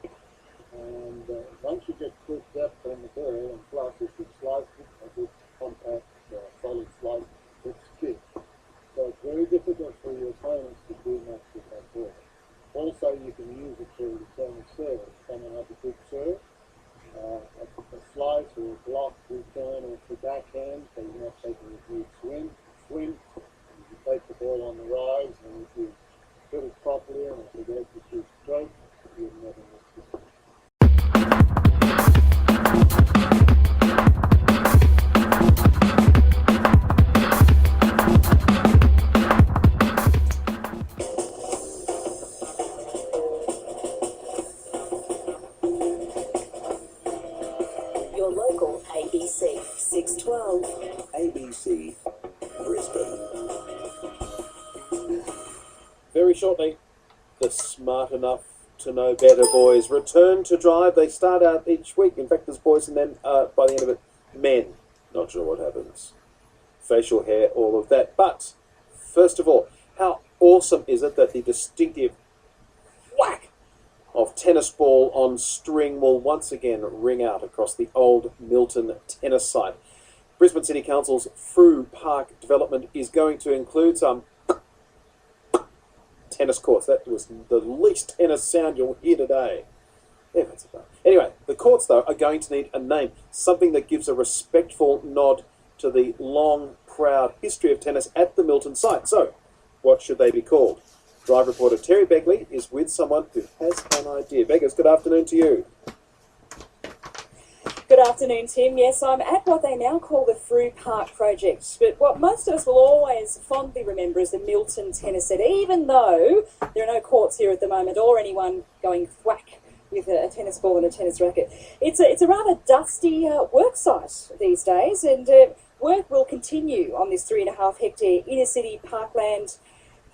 in. And once you get good depth on the ball, and plus if you slice it, a good compact, solid slice, it's key. So it's very difficult for your opponents to do much with that ball. Also, you can use it for return of serve. If someone has a good serve, a slice or a block return or the backhand, so you're not taking a huge swing, and you take the ball on the rise, and if you hit it properly and if you go to shoot straight, you'll never miss it. Your local ABC 612. ABC Brisbane. Very shortly, the Smart Enough to Know Better boys return to drive. They start out each week. In fact, there's boys and then by the end of it, men. Not sure what happens. Facial hair, all of that. But, first of all, how awesome is it that the distinctive whack of tennis ball on string will once again ring out across the old Milton tennis site. Brisbane City Council's Frew Park development is going to include some tennis courts. That was the least tennis sound you'll hear today. Yeah, that's about. Anyway, the courts, though, are going to need a name, something that gives a respectful nod to the long, proud history of tennis at the Milton site. So, what should they be called? Drive reporter Terry Begley is with someone who has an idea. Beggars, good afternoon to you. Good afternoon, Tim. Yes, I'm at what they now call the Frew Park project, but what most of us will always fondly remember is the Milton tennis set, even though there are no courts here at the moment or anyone going thwack with a tennis ball and a tennis racket. It's a rather dusty work site these days, and work will continue on this 3.5 hectare inner city parkland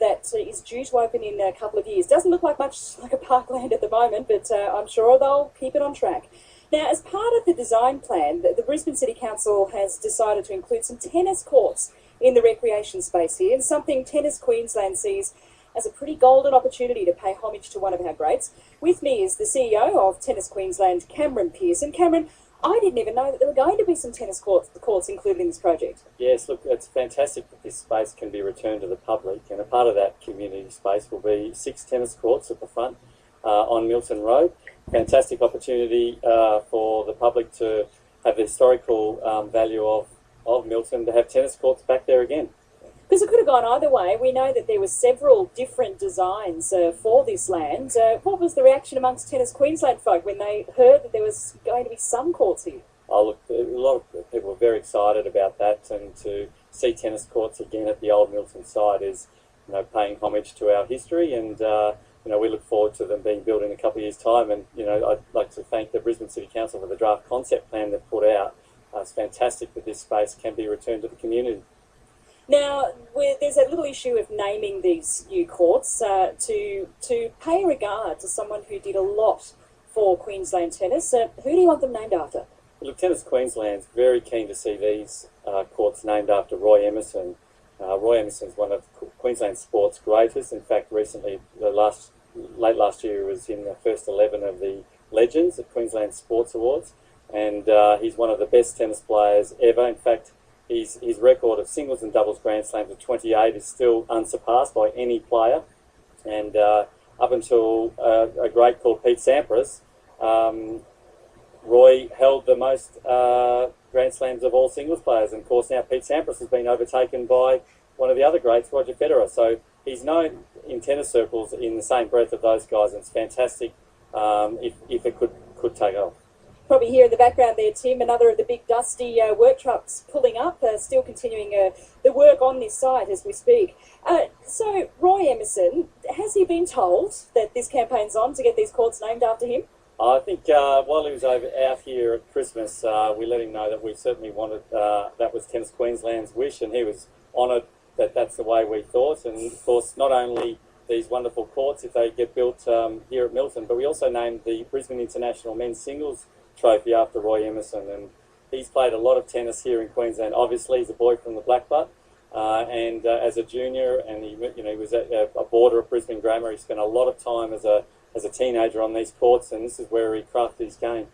that is due to open in a couple of years. Doesn't look like much like a parkland at the moment, but I'm sure they'll keep it on track. Now, as part of the design plan, the Brisbane City Council has decided to include some tennis courts in the recreation space here, and something Tennis Queensland sees as a pretty golden opportunity to pay homage to one of our greats. With me is the CEO of Tennis Queensland, Cameron Pearson. Cameron, I didn't even know that there were going to be some tennis courts included in this project. Yes, look, it's fantastic that this space can be returned to the public, and a part of that community space will be 6 tennis courts at the front on Milton Road. Fantastic opportunity for the public to have the historical value of Milton, to have tennis courts back there again. Because it could have gone either way. We know that there were several different designs for this land. What was the reaction amongst Tennis Queensland folk when they heard that there was going to be some courts here? Oh, look, a lot of people were very excited about that, and to see tennis courts again at the old Milton site is, paying homage to our history, and we look forward to them being built in a couple of years' time. And I'd like to thank the Brisbane City Council for the draft concept plan they've put out. It's fantastic that this space can be returned to the community. Now, there's a little issue of naming these new courts to pay regard to someone who did a lot for Queensland tennis. Who do you want them named after? Look, Tennis Queensland's very keen to see these courts named after Roy Emerson. Roy Emerson's one of Queensland's sports greatest. In fact, recently, late last year, he was in the first 11 of the legends at Queensland Sports Awards, and he's one of the best tennis players ever. In fact, his record of singles and doubles Grand Slams of 28 is still unsurpassed by any player. And up until a great called Pete Sampras, Roy held the most Grand Slams of all singles players. And of course now Pete Sampras has been overtaken by one of the other greats, Roger Federer. So he's known in tennis circles in the same breath of those guys, and it's fantastic if it could take off. Probably hear in the background there, Tim, another of the big dusty work trucks pulling up, still continuing the work on this site as we speak. So, Roy Emerson, has he been told that this campaign's on to get these courts named after him? I think while he was out here at Christmas, we let him know that we certainly wanted, that was Tennis Queensland's wish, and he was honoured that that's the way we thought. And of course, not only these wonderful courts, if they get built here at Milton, but we also named the Brisbane International Men's Singles Trophy after Roy Emerson, and he's played a lot of tennis here in Queensland. Obviously, he's a boy from the Blackbutt, and as a junior, and he was at a boarder at Brisbane Grammar. He spent a lot of time as a as a teenager on these courts, and this is where he crafted his game.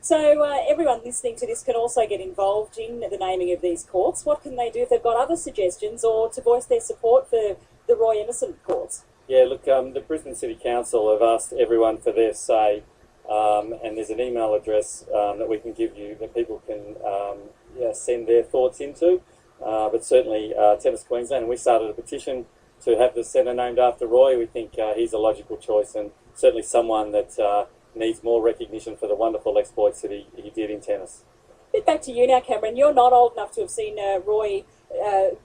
So everyone listening to this can also get involved in the naming of these courts. What can they do if they've got other suggestions or to voice their support for the Roy Emerson courts? Yeah, look, the Brisbane City Council have asked everyone for their say, and there's an email address that we can give you that people can send their thoughts into. But certainly Tennis Queensland, and we started a petition to have the centre named after Roy. We think he's a logical choice and certainly someone that needs more recognition for the wonderful exploits that he did in tennis. Bit back to you now, Cameron. You're not old enough to have seen Roy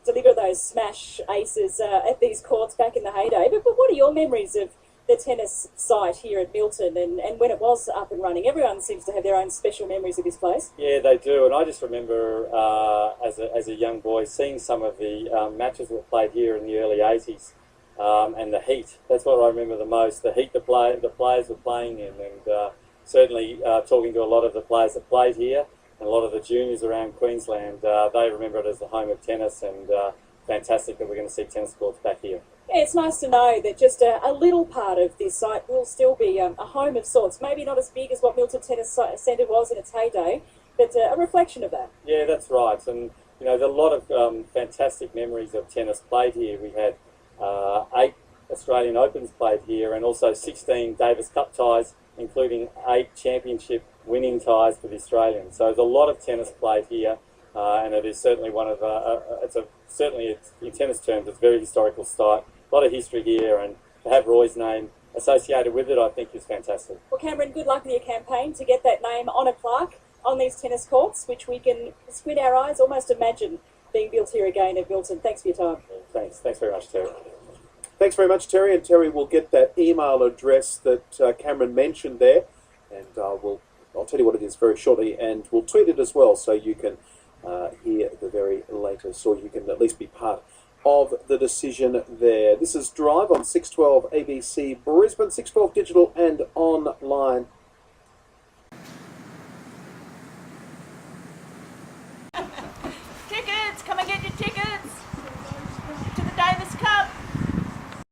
deliver those smash aces at these courts back in the heyday, but what are your memories of the tennis site here at Milton and when it was up and running? Everyone seems to have their own special memories of this place. Yeah, they do, and I just remember as a young boy seeing some of the matches that were played here in the early 80s. And the heat, that's what I remember the most, the heat the players were playing in, and certainly talking to a lot of the players that played here and a lot of the juniors around Queensland, they remember it as the home of tennis, and fantastic that we're going to see tennis courts back here. Yeah, it's nice to know that just a little part of this site will still be a home of sorts, maybe not as big as what Milton Tennis Centre was in its heyday, but a reflection of that. Yeah, that's right, and you know, there are a lot of fantastic memories of tennis played here. We had 8 Australian Opens played here, and also 16 Davis Cup ties, including 8 championship winning ties for the Australians. So there's a lot of tennis played here, and it is certainly one of certainly in tennis terms, it's a very historical site. A lot of history here, and to have Roy's name associated with it, I think is fantastic. Well, Cameron, good luck with your campaign to get that name on a plaque on these tennis courts, which we can squint our eyes, almost imagine being built here again at Milton. Thanks for your time. Thanks very much, Terry. Thanks very much, Terry. And Terry will get that email address that Cameron mentioned there, and I'll tell you what it is very shortly, and we'll tweet it as well, so you can hear the very latest, or you can at least be part of the decision there. This is Drive on 612 ABC Brisbane, 612 digital and online